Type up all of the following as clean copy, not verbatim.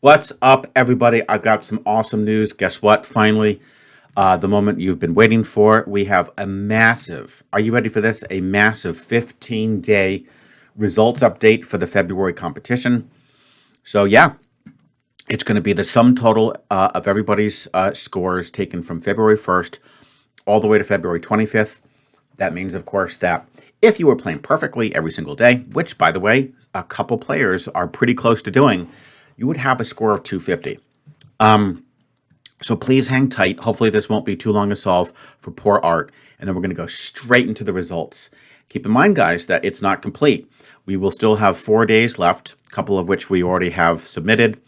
What's up, everybody? I've got some awesome news. Guess what? Finally, the moment you've been waiting for. We have a massive, are you ready for this? A massive 15-day results update for the February competition. So, yeah, it's going to be the sum total of everybody's scores taken from February 1st all the way to February 25th. That means, of course, that if you were playing perfectly every single day, which, by the way, a couple players are pretty close to doing, you would have a score of 250. So please hang tight. Hopefully this won't be too long to solve for poor art. And then we're going to go straight into the results. Keep in mind, guys, that it's not complete. We will still have 4 days left, a couple of which we already have submitted.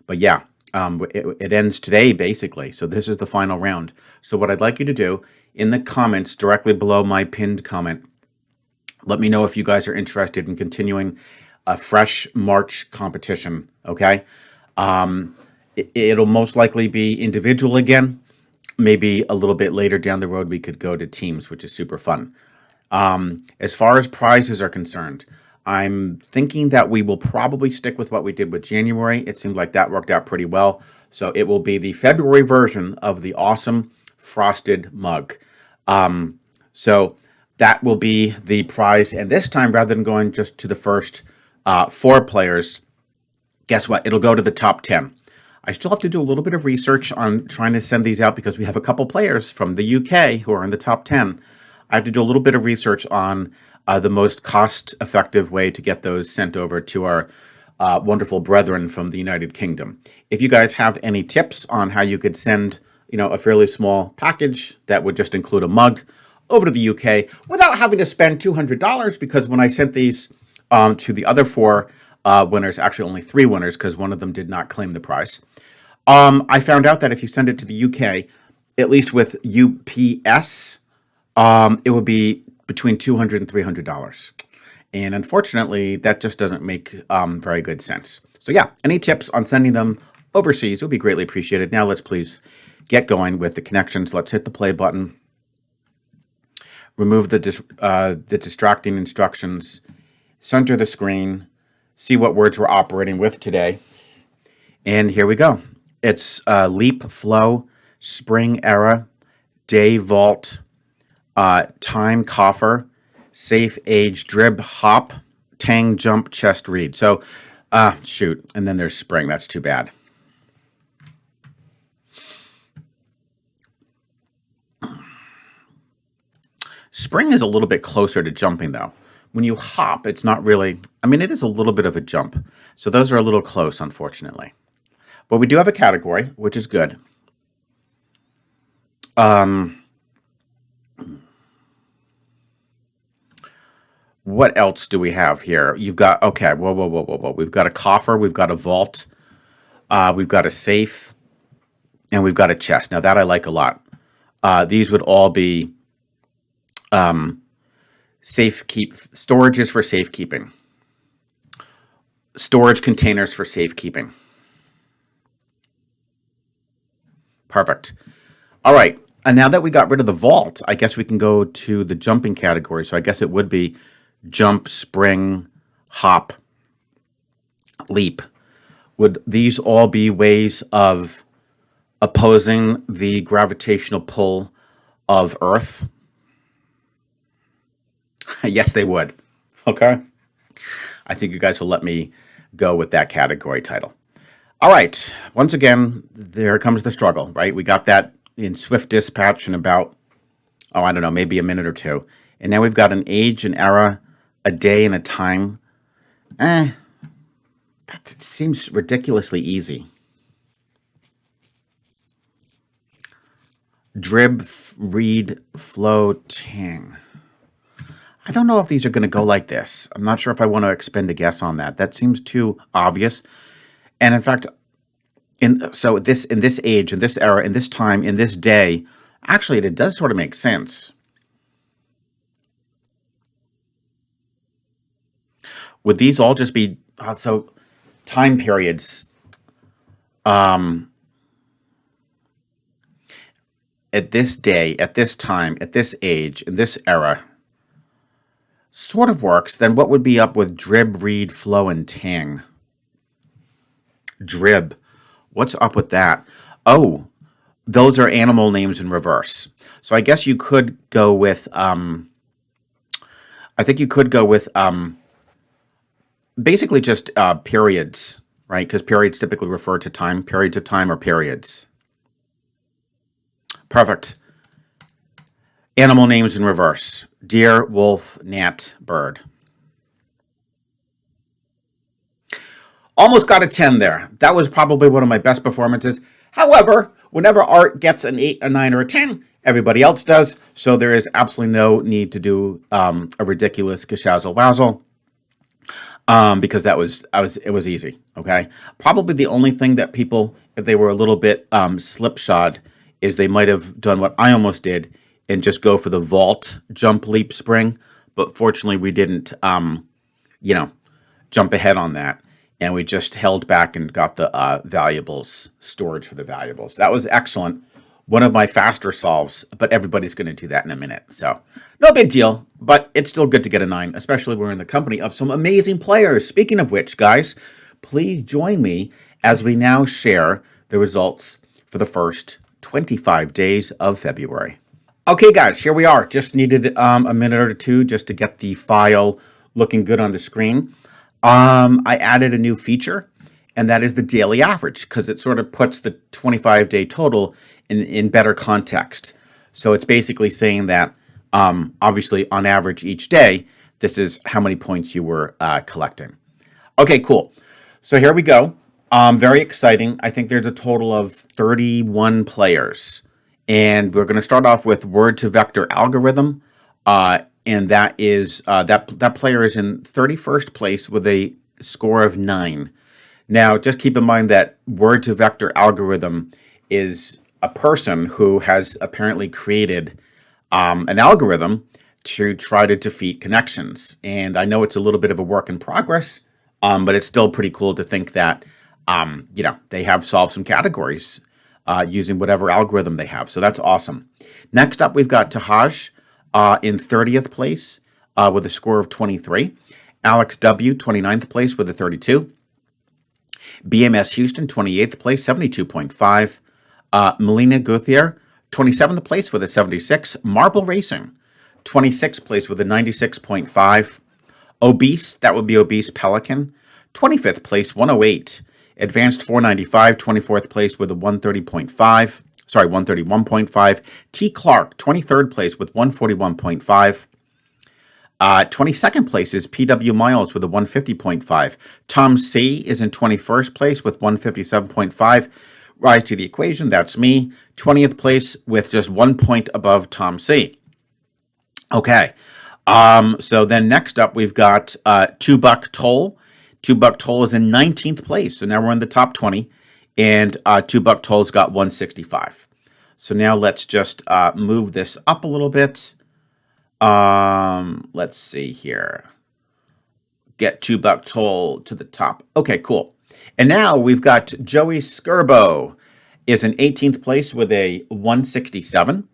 But yeah, it ends today, basically. So this is the final round. So what I'd like you to do, in the comments directly below my pinned comment, let me know if you guys are interested in continuing a fresh March competition, okay? It'll most likely be individual again. Maybe a little bit later down the road, we could go to teams, which is super fun. As far as prizes are concerned, I'm thinking that we will probably stick with what we did with January. It seemed like that worked out pretty well. So it will be the February version of the awesome frosted mug. So that will be the prize. And this time, rather than going just to the first 4 players, guess what? It'll go to the top 10. I still have to do a little bit of research on trying to send these out because we have a couple players from the UK who are in the top 10. I have to do a little bit of research on the most cost-effective way to get those sent over to our wonderful brethren from the United Kingdom. If you guys have any tips on how you could send, a fairly small package that would just include a mug over to the UK without having to spend $200, because when I sent these to the other 4 winners, actually only 3 winners because one of them did not claim the prize, I found out that if you send it to the UK, at least with UPS, it would be between $200 and $300. And unfortunately, that just doesn't make very good sense. So yeah, any tips on sending them overseas would be greatly appreciated. Now let's please get going with the connections. Let's hit the play button. Remove the distracting instructions. Center the screen. See what words we're operating with today. And here we go. It's leap, flow, spring era, day vault, time coffer, safe age, drib, hop, tang, jump, chest, read. So, shoot. And then there's spring. That's too bad. Spring is a little bit closer to jumping, though. When you hop, it's not really, it is a little bit of a jump. So those are a little close, unfortunately. But we do have a category, which is good. What else do we have here? You've got, okay, whoa. We've got a coffer, we've got a vault, we've got a safe, and we've got a chest. Now that I like a lot. These would all be storages for safekeeping. Storage containers for safekeeping. Perfect. All right. And now that we got rid of the vault, I guess we can go to the jumping category. So I guess it would be jump, spring, hop, leap. Would these all be ways of opposing the gravitational pull of Earth? Yes, they would. Okay. I think you guys will let me go with that category title. All right. Once again, there comes the struggle, right? We got that in swift dispatch in about, I don't know, maybe a minute or 2. And now we've got an age, an era, a day, and a time. That seems ridiculously easy. Drib, read, flow, tang. I don't know if these are going to go like this. I'm not sure if I want to expend a guess on that. That seems too obvious. And in fact, in this age, in this era, in this time, in this day, actually, it does sort of make sense. Would these all just be time periods? At this day, at this time, at this age, in this era, sort of works. Then what would be up with drib, read, flow, and tang? Drib. What's up with that? Oh, those are animal names in reverse. So I guess you could go with I think you could go with basically just periods, right? Because periods typically refer to time, periods of time or periods. Perfect. Animal names in reverse. Deer, wolf, gnat, bird. Almost got a 10 there. That was probably one of my best performances. However, whenever Art gets an 8, a 9, or a 10, everybody else does. So there is absolutely no need to do a ridiculous gashazzle wazzle. Because it was easy. Okay. Probably the only thing that people, if they were a little bit slipshod, is they might have done what I almost did and just go for the vault jump leap spring. But fortunately, we didn't, jump ahead on that, and we just held back and got the valuables storage for the valuables. That was excellent. One of my faster solves, but everybody's going to do that in a minute. So no big deal, but it's still good to get a 9, especially we're in the company of some amazing players. Speaking of which, guys, please join me as we now share the results for the first 25 days of February. Okay, guys, here we are. Just needed a minute or two just to get the file looking good on the screen. I added a new feature, and that is the daily average, because it sort of puts the 25-day total in better context. So it's basically saying that, obviously, on average each day, this is how many points you were collecting. Okay, cool. So here we go. Very exciting. I think there's a total of 31 players. And we're going to start off with word-to-vector algorithm. And that is that player is in 31st place with a score of 9. Now, just keep in mind that word-to-vector algorithm is a person who has apparently created an algorithm to try to defeat connections. And I know it's a little bit of a work in progress, but it's still pretty cool to think that, they have solved some categories using whatever algorithm they have. So that's awesome. Next up, we've got Tahaj in 30th place with a score of 23. Alex W., 29th place with a 32. BMS Houston, 28th place, 72.5. Melina Guthier, 27th place with a 76. Marble Racing, 26th place with a 96.5. Obese, that would be Obese Pelican, 25th place, 108. Advanced 495, 24th place with a 131.5. T. Clark, 23rd place with 141.5. 22nd place is PW Miles with a 150.5. Tom C. is in 21st place with 157.5. Rise to the equation, that's me. 20th place with just 1 point above Tom C. Okay. So then next up, we've got Two Buck Toll. Two Buck Toll is in 19th place. So now we're in the top 20. And Two Buck Toll's got 165. So now let's just move this up a little bit. Let's see here. Get Two Buck Toll to the top. Okay, cool. And now we've got Joey Skirbo is in 18th place with a 167.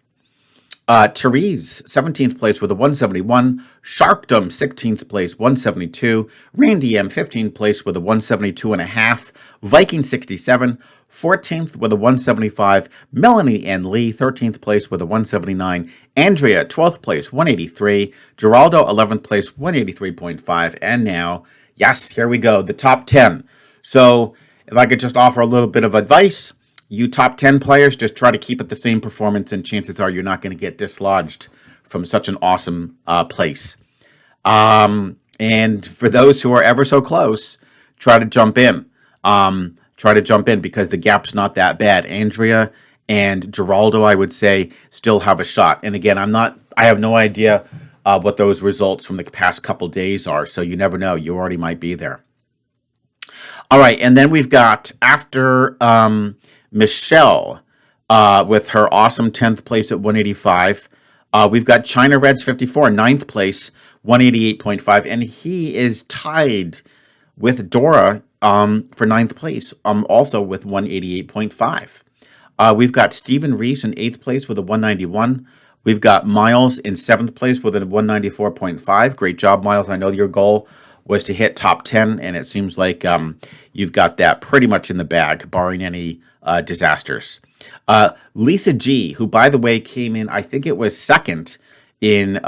Therese, 17th place with a 171. Sharkdom, 16th place, 172. Randy M, 15th place with a 172.5. Viking, 67. 14th with a 175. Melanie N. Lee, 13th place with a 179. Andrea, 12th place, 183. Geraldo, 11th place, 183.5. And now, yes, here we go, the top 10. So if I could just offer a little bit of advice, you top 10 players, just try to keep it the same performance, and chances are you're not going to get dislodged from such an awesome place. And for those who are ever so close, try to jump in. Because the gap's not that bad. Andrea and Geraldo, I would say, still have a shot. And again, I have no idea what those results from the past couple days are. So you never know. You already might be there. All right. And then we've got, after Michelle with her awesome 10th place at 185, we've got China Reds 54, 9th place, 188.5. And he is tied with Dora for 9th place, also with 188.5. We've got Stephen Reese in 8th place with a 191. We've got Miles in 7th place with a 194.5. Great job, Miles. I know your goal was to hit top 10, and it seems like you've got that pretty much in the bag, barring any disasters. Lisa G, who, by the way, came in, I think it was second in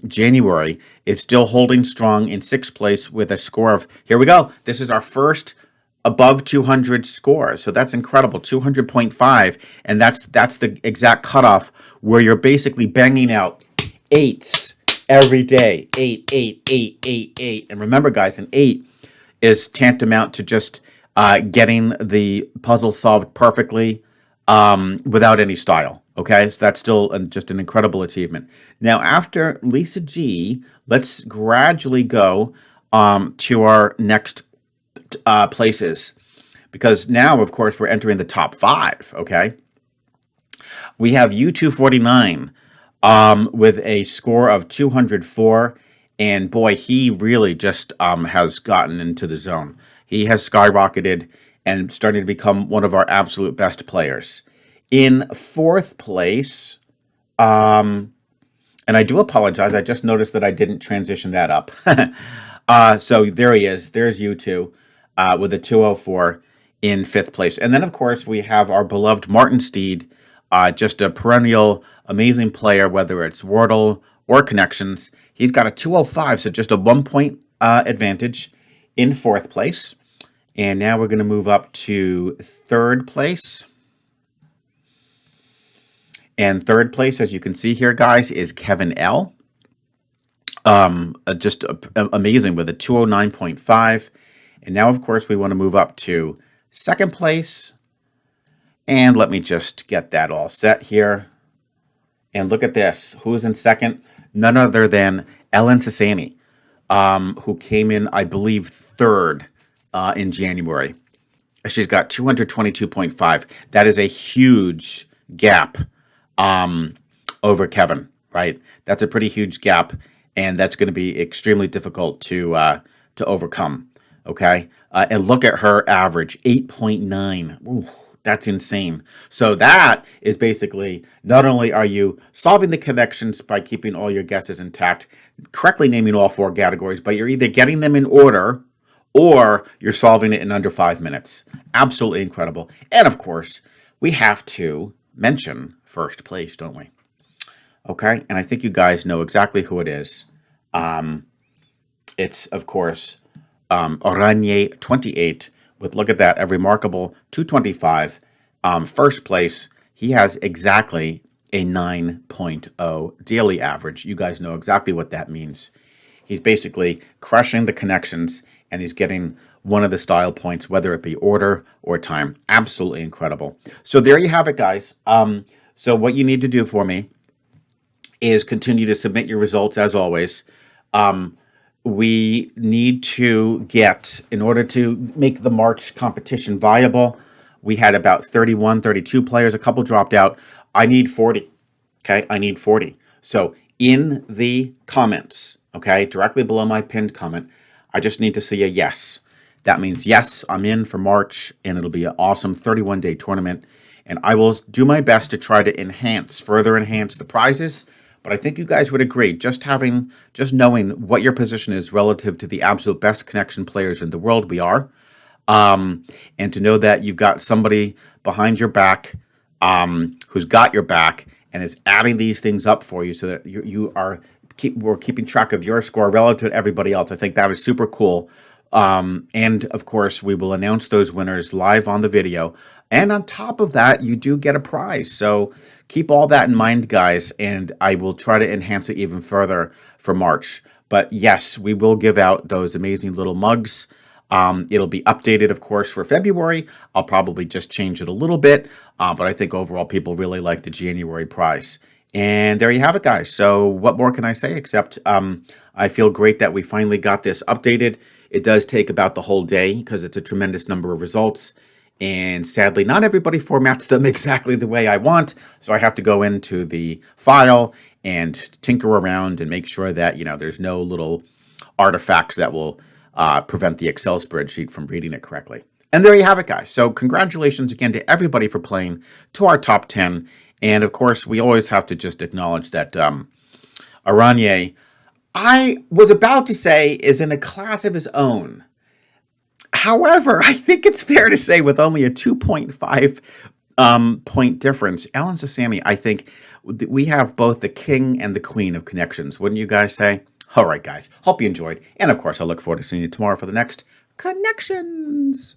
January, is still holding strong in sixth place with a score of, here we go, this is our first above 200 score. So that's incredible, 200.5, and that's the exact cutoff where you're basically banging out eights every day. 8, 8, 8, 8, 8. And remember, guys, an 8 is tantamount to just getting the puzzle solved perfectly without any style. Okay, so that's still just an incredible achievement. Now, after Lisa G, let's gradually go to our next places, because now, of course, we're entering the top 5. Okay, we have U249 with a score of 204, and boy, he really just has gotten into the zone. He has skyrocketed and starting to become one of our absolute best players. In fourth place, and I do apologize, I just noticed that I didn't transition that up. So there he is. There's U2 with a 204 in fifth place. And then, of course, we have our beloved Martin Steed, just a perennial amazing player, whether it's Wordle or Connections. He's got a 205, so just a 1-point advantage in fourth place. And now we're going to move up to third place. And third place, as you can see here, guys, is Kevin L. Just amazing with a 209.5. And now, of course, we want to move up to second place. And let me just get that all set here. And look at this. Who's in second? None other than Ellen Sassani, who came in, I believe, third in January. She's got 222.5. That is a huge gap over Kevin, right? That's a pretty huge gap, and that's going to be extremely difficult to overcome. Okay, and look at her average, 8.9. Ooh, that's insane. So that is basically, not only are you solving the connections by keeping all your guesses intact, correctly naming all 4 categories, but you're either getting them in order or you're solving it in under 5 minutes. Absolutely incredible. And of course, we have to mention first place, don't we? Okay, and I think you guys know exactly who it is. It's, of course, Oranje 28 with, look at that, a remarkable 225. First place, he has exactly a 9.0 daily average. You guys know exactly what that means. He's basically crushing the connections, and he's getting one of the style points, whether it be order or time. Absolutely incredible. So there you have it, guys. So what you need to do for me is continue to submit your results as always. We need to get, in order to make the March competition viable, we had about 31, 32 players. A couple dropped out. I need 40. Okay, I need 40. So in the comments, okay, directly below my pinned comment, I just need to see a yes. That means, yes, I'm in for March, and it'll be an awesome 31-day tournament. And I will do my best to try to further enhance the prizes. But I think you guys would agree, just knowing what your position is relative to the absolute best connection players in the world we are, and to know that you've got somebody behind your back who's got your back and is adding these things up for you so that we're keeping track of your score relative to everybody else. I think that is super cool. And of course, we will announce those winners live on the video. And on top of that, you do get a prize. So keep all that in mind, guys, and I will try to enhance it even further for March. But yes, we will give out those amazing little mugs. It'll be updated, of course, for February. I'll probably just change it a little bit, but I think overall people really like the January prize. And there you have it, guys. So what more can I say except I feel great that we finally got this updated. It does take about the whole day because it's a tremendous number of results. And sadly, not everybody formats them exactly the way I want. So I have to go into the file and tinker around and make sure that, there's no little artifacts that will prevent the Excel spreadsheet from reading it correctly. And there you have it, guys. So congratulations again to everybody for playing to our top 10. And of course, we always have to just acknowledge that Oranje, I was about to say is in a class of his own. However, I think it's fair to say with only a 2.5 point difference, Ellen Sasami, I think we have both the king and the queen of connections. Wouldn't you guys say? All right, guys. Hope you enjoyed. And of course, I look forward to seeing you tomorrow for the next Connections.